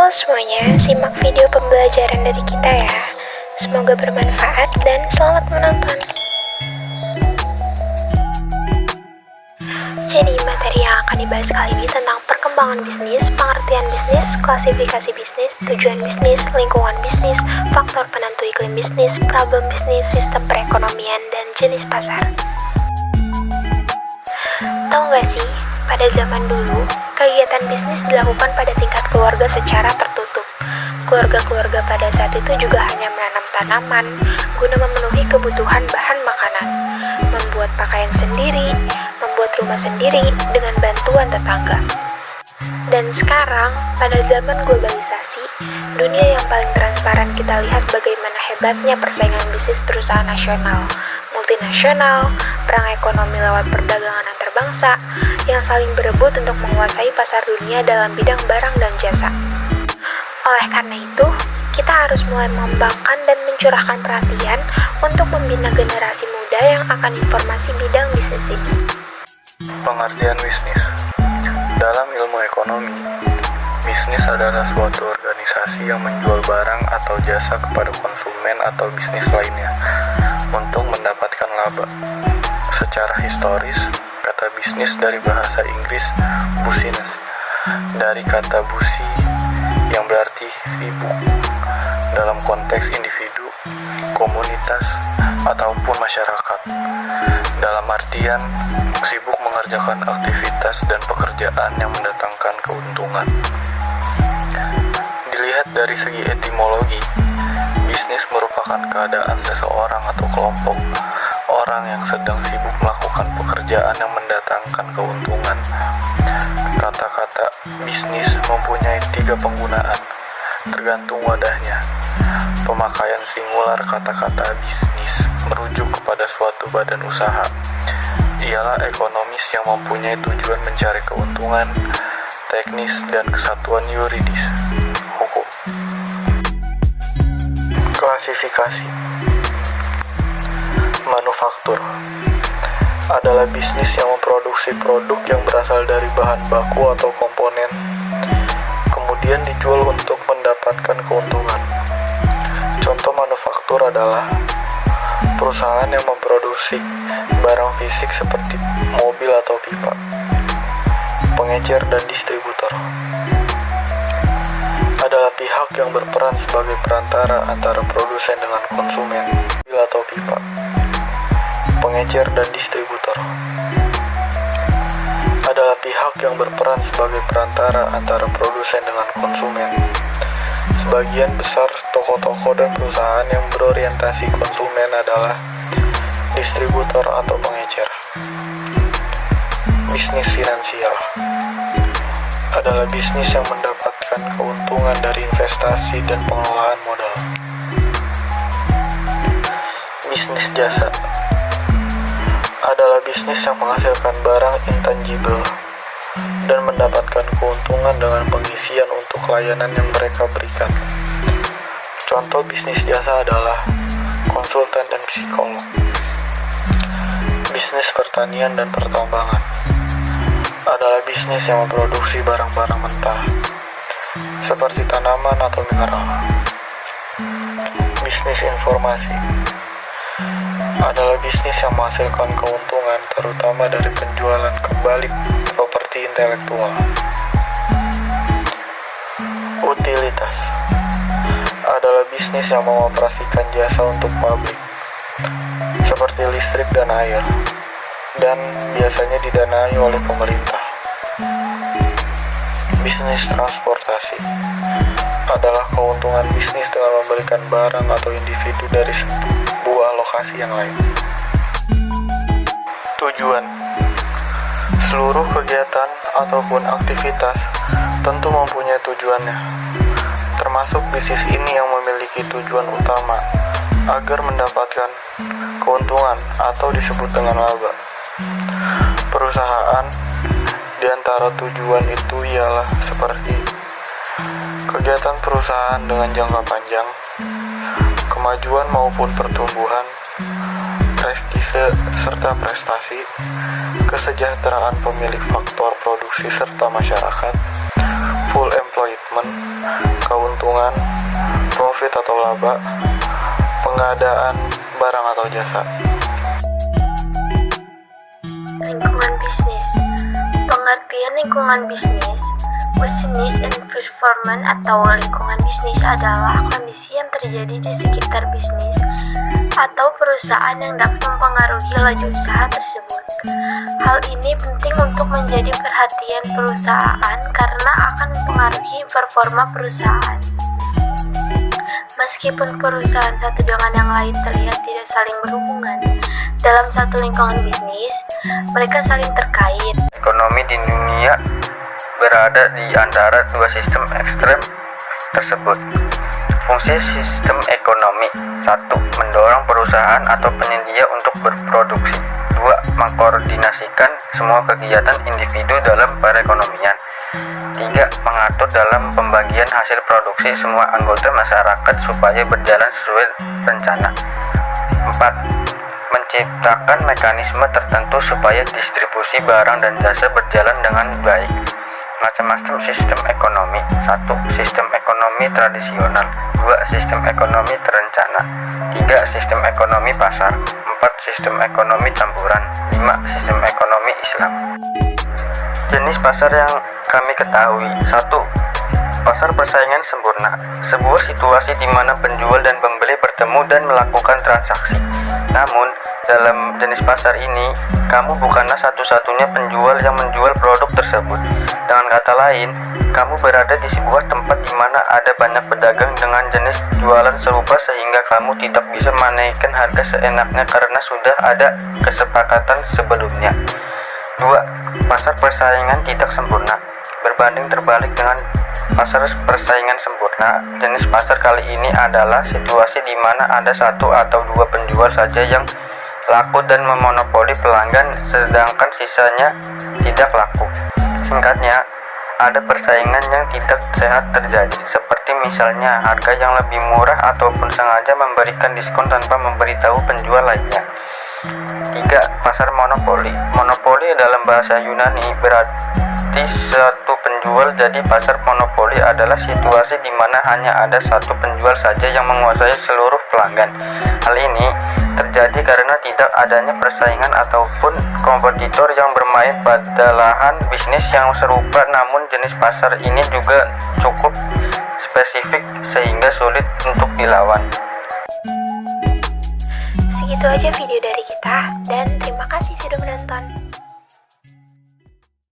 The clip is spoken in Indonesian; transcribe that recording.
Halo semuanya, simak video pembelajaran dari kita ya. Semoga bermanfaat dan selamat menonton. Jadi materi yang akan dibahas kali ini tentang perkembangan bisnis, pengertian bisnis, klasifikasi bisnis, tujuan bisnis, lingkungan bisnis, faktor penentu iklim bisnis, problem bisnis, sistem perekonomian, dan jenis pasar. Tahu nggak sih, pada zaman dulu, kegiatan bisnis dilakukan pada tingkat keluarga secara tertutup. Keluarga-keluarga pada saat itu juga hanya menanam tanaman guna memenuhi kebutuhan bahan makanan, membuat pakaian sendiri, membuat rumah sendiri dengan bantuan tetangga. Dan sekarang, pada zaman globalisasi, dunia yang paling transparan kita lihat bagaimana hebatnya persaingan bisnis perusahaan nasional, multinasional, perang ekonomi lewat perdagangan antar bangsa, yang saling berebut untuk menguasai pasar dunia dalam bidang barang dan jasa. Oleh karena itu, kita harus mulai mengembangkan dan mencurahkan perhatian untuk membina generasi muda yang akan informasi bidang bisnis ini. Pengertian bisnis. Dalam ilmu ekonomi, bisnis adalah suatu organisasi yang menjual barang atau jasa kepada konsumen atau bisnis lainnya untuk mendapatkan laba. Secara historis, kata bisnis dari bahasa Inggris business, dari kata busi yang berarti sibuk dalam konteks individu, komunitas, ataupun masyarakat. Dalam artian, sibuk mengerjakan aktivitas dan pekerjaan yang mendatangkan keuntungan. Dilihat dari segi etimologi, bisnis merupakan keadaan seseorang atau kelompok orang yang sedang sibuk melakukan pekerjaan yang mendatangkan keuntungan. Kata-kata bisnis mempunyai 3 penggunaan, tergantung wadahnya. Pemakaian singular kata-kata bisnis merujuk kepada suatu badan usaha. Ialah ekonomis yang mempunyai tujuan mencari keuntungan, teknis, dan kesatuan yuridis, hukum. Klasifikasi. Manufaktur adalah bisnis yang memproduksi produk yang berasal dari bahan baku atau komponen, kemudian dijual untuk mendapatkan keuntungan. Contoh manufaktur adalah perusahaan yang memproduksi barang fisik seperti mobil atau pipa. Pengecer dan distributor adalah pihak yang berperan sebagai perantara antara produsen dengan konsumen mobil atau pipa. Pengecer dan distributor adalah pihak yang berperan sebagai perantara antara produsen dengan konsumen. Sebagian besar toko-toko dan perusahaan yang berorientasi konsumen adalah distributor atau pengecer. Bisnis finansial adalah bisnis yang mendapatkan keuntungan dari investasi dan pengelolaan modal. Bisnis jasa adalah bisnis yang menghasilkan barang intangible dan mendapatkan keuntungan dengan pengisian untuk layanan yang mereka berikan. Contoh bisnis jasa adalah konsultan dan psikolog. Bisnis pertanian dan pertambangan adalah bisnis yang memproduksi barang-barang mentah seperti tanaman atau mineral. Bisnis informasi adalah bisnis yang menghasilkan keuntungan terutama dari penjualan kembali properti intelektual. Utilitas adalah bisnis yang mengoperasikan jasa untuk publik seperti listrik dan air, dan biasanya didanai oleh pemerintah. Bisnis transportasi adalah keuntungan bisnis dengan memberikan barang atau individu dari sebuah lokasi yang lain. Tujuan. Seluruh kegiatan ataupun aktivitas tentu mempunyai tujuannya, termasuk bisnis ini yang memiliki tujuan utama agar mendapatkan keuntungan atau disebut dengan laba. Perusahaan di antara tujuan itu ialah seperti kegiatan perusahaan dengan jangka panjang, kemajuan maupun pertumbuhan, prestise serta prestasi, kesejahteraan pemilik faktor produksi serta masyarakat, full employment, keuntungan, profit atau laba, pengadaan barang atau jasa. Lingkungan bisnis. Pengertian lingkungan bisnis, business environment atau lingkungan bisnis adalah kondisi yang terjadi di sekitar bisnis atau perusahaan yang dapat mempengaruhi laju usaha tersebut. Hal ini penting untuk menjadi perhatian perusahaan karena akan mempengaruhi performa perusahaan. Meskipun perusahaan satu dengan yang lain terlihat tidak saling berhubungan, dalam satu lingkungan bisnis, mereka saling terkait. Ekonomi di dunia berada di antara dua sistem ekstrem tersebut. Fungsi sistem ekonomi: 1. Mendorong perusahaan atau penyedia untuk berproduksi. 2. Mengkoordinasikan semua kegiatan individu dalam perekonomian. 3. Mengatur dalam pembagian hasil produksi semua anggota masyarakat supaya berjalan sesuai rencana. 4. Menciptakan mekanisme tertentu supaya distribusi barang dan jasa berjalan dengan baik. Macam-macam sistem ekonomi: 1. Sistem ekonomi tradisional. 2. Sistem ekonomi terencana. 3. Sistem ekonomi pasar. 4. Sistem ekonomi campuran. 5. Sistem ekonomi Islam. Jenis pasar yang kami ketahui: 1. Pasar persaingan sempurna, sebuah situasi di mana penjual dan pembeli bertemu dan melakukan transaksi. Namun, dalam jenis pasar ini, kamu bukanlah satu-satunya penjual yang menjual produk tersebut. Dengan kata lain, kamu berada di sebuah tempat di mana ada banyak pedagang dengan jenis jualan serupa sehingga kamu tidak bisa menaikkan harga seenaknya karena sudah ada kesepakatan sebelumnya. 2. Pasar persaingan tidak sempurna. Berbanding terbalik dengan pasar persaingan sempurna, jenis pasar kali ini adalah situasi di mana ada satu atau dua penjual saja yang laku dan memonopoli pelanggan, sedangkan sisanya tidak laku. Singkatnya, ada persaingan yang tidak sehat terjadi, seperti misalnya harga yang lebih murah ataupun sengaja memberikan diskon tanpa memberitahu penjual lainnya. 3. Pasar monopoli. Monopoli dalam bahasa Yunani berarti satu penjual, jadi pasar monopoli adalah situasi di mana hanya ada satu penjual saja yang menguasai seluruh pelanggan. Hal ini terjadi karena tidak adanya persaingan ataupun kompetitor yang bermain pada lahan bisnis yang serupa, namun jenis pasar ini juga cukup spesifik sehingga sulit untuk dilawan. Segitu aja video dari kita, dan terima kasih sudah menonton.